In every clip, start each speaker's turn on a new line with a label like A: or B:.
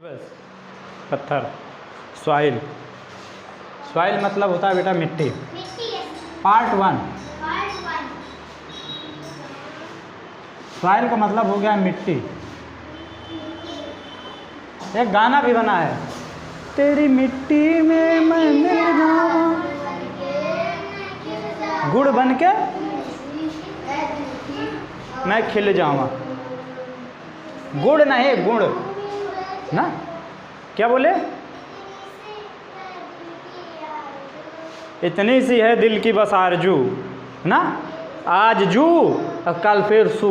A: बस पत्थर। Soil, soil मतलब होता है बेटा मिट्टी। पार्ट वन, सॉइल का मतलब हो गया मिट्टी। एक गाना भी बना है, तेरी मिट्टी में मैं मिल जाऊं, गुड़ बन के मैं खिल जाऊंगा। गुड़ नहीं, गुड़ ना, क्या बोले? इतनी सी है दिल की बस आरजू ना, आज जू और कल फिर सू।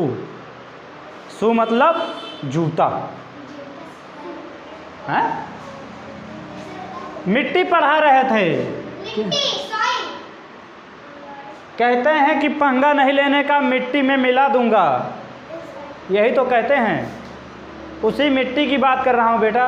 A: सू मतलब जूता है। मिट्टी पढ़ा रहे थे, कहते हैं कि पंगा नहीं लेने का, मिट्टी में मिला दूंगा, यही तो कहते हैं। उसी मिट्टी की बात कर रहा हूँ बेटा,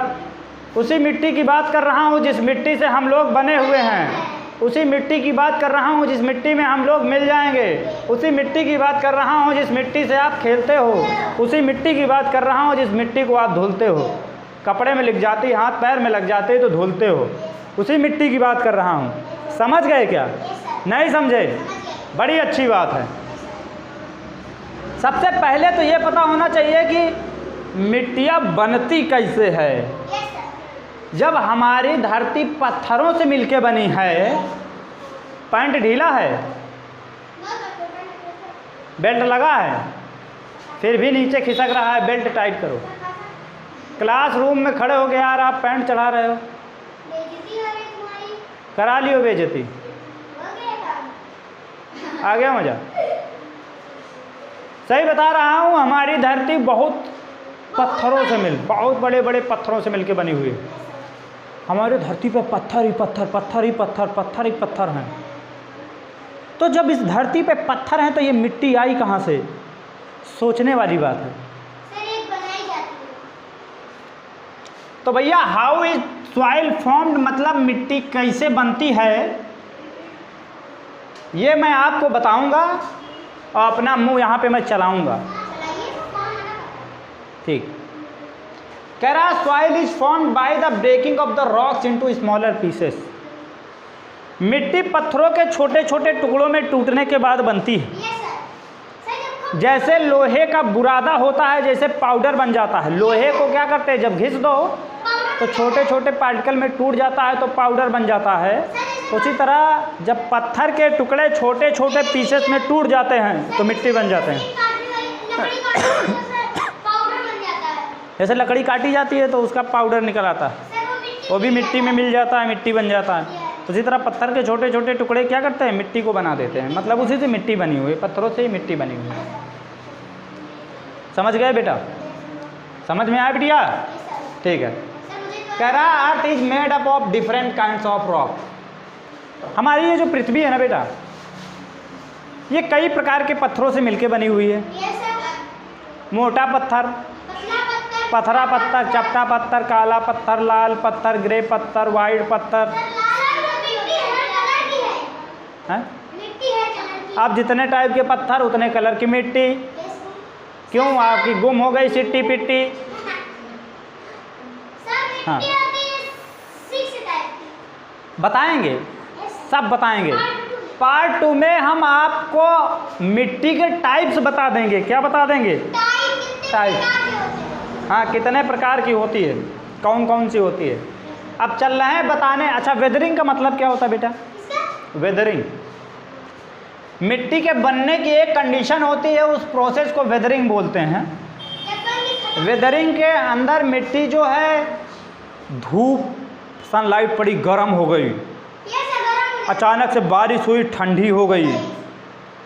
A: उसी मिट्टी की बात कर रहा हूँ जिस मिट्टी से हम लोग बने हुए हैं। उसी मिट्टी की बात कर रहा हूँ जिस मिट्टी में हम लोग मिल जाएंगे। उसी मिट्टी की बात कर रहा हूँ जिस मिट्टी से आप खेलते हो। उसी मिट्टी की बात कर रहा हूँ जिस मिट्टी को आप धुलते हो। कपड़े में लिग जाती, हाथ पैर में लग जाते तो धुलते हो। उसी मिट्टी की बात कर रहा हूँ। समझ गए क्या? नहीं समझे? बड़ी अच्छी बात है। सबसे पहले तो ये पता होना चाहिए कि मिट्टियाँ बनती कैसे है। जब हमारी धरती पत्थरों से मिलके बनी है, पैंट ढीला है, बेल्ट लगा है, फिर भी नीचे खिसक रहा है, बेल्ट टाइट करो। क्लासरूम में खड़े हो गए यार, आप पैंट चढ़ा रहे हो, करा लियो बेइज्जती, आ गया मजा। सही बता रहा हूँ, हमारी धरती बहुत पत्थरों से बहुत बड़े बड़े पत्थरों से मिलके बनी हुई है। हमारी धरती पे पत्थर ही पत्थर, पत्थर ही पत्थर, पत्थर ही पत्थर हैं। तो जब इस धरती पे पत्थर हैं तो ये मिट्टी आई कहाँ से? सोचने वाली बात है। तो भैया हाउ इज सॉइल फॉर्म्ड, मतलब मिट्टी कैसे बनती है, ये मैं आपको बताऊंगा और अपना मुंह यहाँ पे मैं चलाऊंगा। ठीक। कह रहा soil is formed by the breaking of the rocks into smaller pieces. मिट्टी पत्थरों के छोटे छोटे टुकड़ों में टूटने के बाद बनती है। जैसे लोहे का बुरादा होता है, जैसे पाउडर बन जाता है। लोहे को क्या करते हैं, जब घिस दो तो छोटे छोटे पार्टिकल में टूट जाता है तो पाउडर बन जाता है। उसी तरह जब पत्थर के टुकड़े छोटे छोटे पीसेस में टूट जाते हैं तो मिट्टी बन जाते हैं। जैसे लकड़ी काटी जाती है तो उसका पाउडर निकल आता है, वो भी मिट्टी में मिल जाता है, मिट्टी बन जाता है। उसी तरह पत्थर के छोटे छोटे टुकड़े क्या करते हैं, मिट्टी को बना देते हैं। मतलब उसी से मिट्टी बनी हुई है, पत्थरों से ही मिट्टी बनी हुई है। समझ गए बेटा? समझ में आया बिटिया? ठीक है। कह रहा earth is made up of different kinds of rock. हमारी ये जो पृथ्वी है ना बेटा, ये कई प्रकार के पत्थरों से मिलके बनी हुई है। मोटा पत्थर, पथरा पत्थर, चपटा पत्थर, काला पत्थर, लाल पत्थर, ग्रे पत्थर, वाइट पत्थर है। अब जितने टाइप के पत्थर उतने कलर की मिट्टी। क्यों आपकी गुम हो गई सिट्टी पिट्टी? हाँ बताएंगे, सब बताएंगे। पार्ट 2 में हम आपको मिट्टी के टाइप्स बता देंगे। क्या बता देंगे? टाइप। हाँ, कितने प्रकार की होती है, कौन कौन सी होती है। अब चल रहे हैं बताने। अच्छा, वेदरिंग का मतलब क्या होता है बेटा? वेदरिंग मिट्टी के बनने की एक कंडीशन होती है, उस प्रोसेस को वेदरिंग बोलते हैं। वेदरिंग के अंदर मिट्टी जो है, धूप सनलाइट पड़ी, गर्म हो गई, अचानक से बारिश हुई, ठंडी हो गई,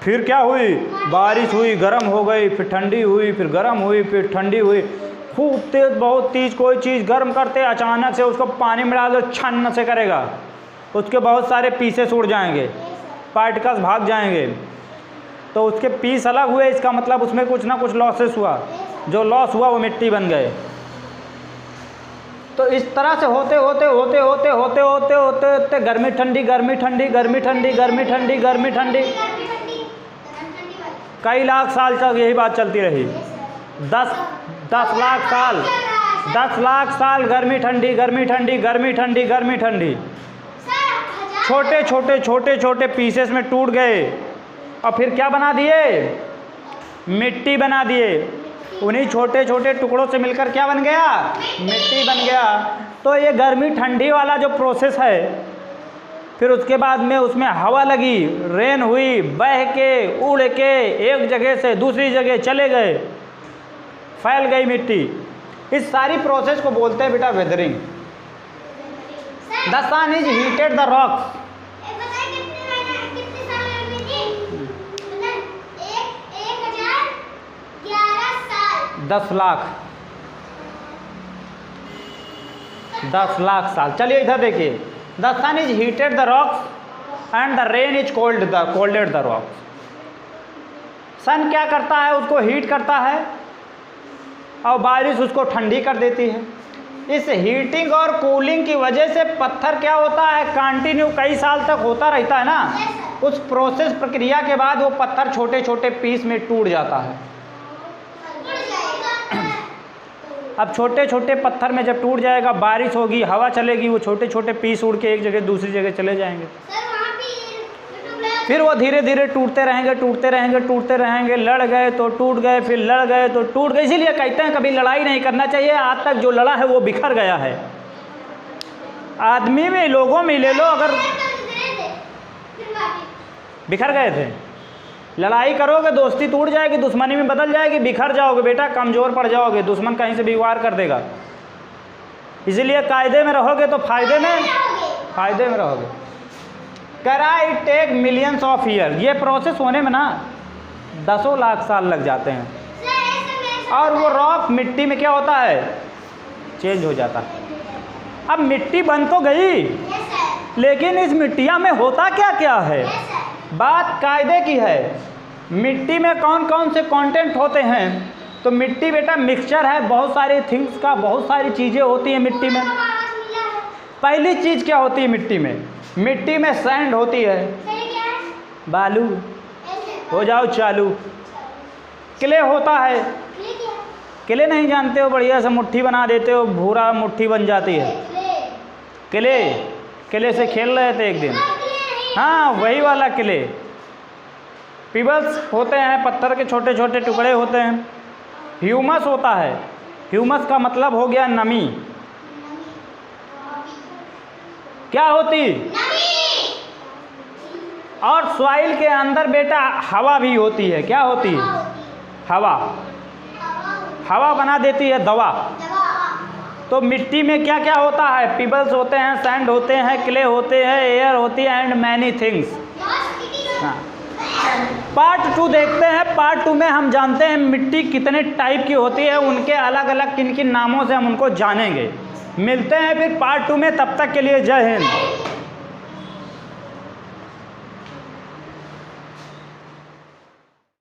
A: फिर क्या हुई, बारिश हुई, गर्म हो गई, फिर ठंडी हुई, फिर गर्म हुई, फिर ठंडी हुई। खूब तेज, बहुत तेज कोई चीज़ गर्म करते अचानक से उसको पानी में डाल दो, छन्न से करेगा, उसके बहुत सारे पीसेस उड़ जाएंगे, पार्टिकल्स भाग जाएंगे, तो उसके पीस अलग हुए, इसका मतलब उसमें कुछ ना कुछ लॉसेस हुआ। जो लॉस हुआ वो मिट्टी बन गए। तो इस तरह से होते होते होते होते होते होते होते होते गर्मी ठंडी, गर्मी ठंडी, गर्मी ठंडी, गर्मी ठंडी, गर्मी ठंडी, कई लाख साल तक यही बात चलती रही। 10 लाख साल 10 लाख साल गर्मी ठंडी गर्मी ठंडी गर्मी ठंडी गर्मी ठंडी, छोटे छोटे छोटे छोटे पीसेस में टूट गए और फिर क्या बना दिए? मिट्टी बना दिए। उन्हीं छोटे छोटे टुकड़ों से मिलकर क्या बन गया? मिट्टी बन गया। तो ये गर्मी ठंडी वाला जो प्रोसेस है, फिर उसके बाद में उसमें हवा लगी, रेन हुई, बह के उड़ के एक जगह से दूसरी जगह चले गए, फैल गई मिट्टी। इस सारी प्रोसेस को बोलते हैं बेटा weathering. The sun is heated the rocks. 10 lakh 10 lakh साल। चलिए इधर देखिए, the sun is heated the rocks and the rain is colded the rocks. Sun क्या करता है? उसको हीट करता है और बारिश उसको ठंडी कर देती है। इस हीटिंग और कूलिंग की वजह से पत्थर क्या होता है? कंटिन्यू कई साल तक होता रहता है ना। उस प्रोसेस प्रक्रिया के बाद वो पत्थर छोटे छोटे पीस में टूट जाता है। अब छोटे छोटे पत्थर में जब टूट जाएगा, बारिश होगी, हवा चलेगी, वो छोटे छोटे पीस उड़ के एक जगह दूसरी जगह चले जाएंगे। फिर वो धीरे धीरे टूटते रहेंगे टूटते रहेंगे टूटते रहेंगे। लड़ गए तो टूट गए, फिर लड़ गए तो टूट गए। इसीलिए कहते हैं कभी लड़ाई नहीं करना चाहिए। आज तक जो लड़ा है वो बिखर गया है। आदमी में, लोगों में ले लो, अगर बिखर गए थे, लड़ाई करोगे दोस्ती टूट जाएगी, दुश्मनी में बदल जाएगी, बिखर जाओगे बेटा, कमज़ोर पड़ जाओगे, दुश्मन कहीं से भी वार कर देगा। इसीलिए कायदे में रहोगे तो फायदे में रहोगे। कह रहा है it take millions of year. ये प्रोसेस होने में ना 10 लाख साल लग जाते हैं। और वो रॉक मिट्टी में क्या होता है? चेंज हो जाता है। अब मिट्टी बन तो गई, लेकिन इस मिट्टिया में होता क्या क्या है? बात कायदे की है। मिट्टी में कौन कौन से कंटेंट होते हैं? तो मिट्टी बेटा मिक्सचर है बहुत सारे थिंग्स का, बहुत सारी चीज़ें होती हैं मिट्टी में। पहली चीज़ क्या होती है मिट्टी में? मिट्टी में सैंड होती है, बालू। हो जाओ चालू। क्ले होता है। क्ले नहीं जानते हो? बढ़िया से मुट्ठी बना देते हो, भूरा मुट्ठी बन जाती है। क्ले से खेल रहे थे एक दिन। हाँ, वही वाला क्ले। पिबल्स होते हैं, पत्थर के छोटे छोटे टुकड़े होते हैं। ह्यूमस होता है। ह्यूमस का मतलब हो गया नमी। क्या होती? और सॉइल के अंदर बेटा हवा भी होती है। क्या होती है? हवा। हवा बना देती है दवा। तो मिट्टी में क्या क्या होता है? पिबल्स होते हैं, सैंड होते हैं, क्ले होते हैं, एयर होती है एंड मैनी थिंग्स। हाँ, पार्ट 2 देखते हैं। पार्ट 2 में हम जानते हैं मिट्टी कितने टाइप की होती है, उनके अलग अलग किन किन नामों से हम उनको जानेंगे। मिलते हैं फिर पार्ट 2 में। तब तक के लिए जय हिंद।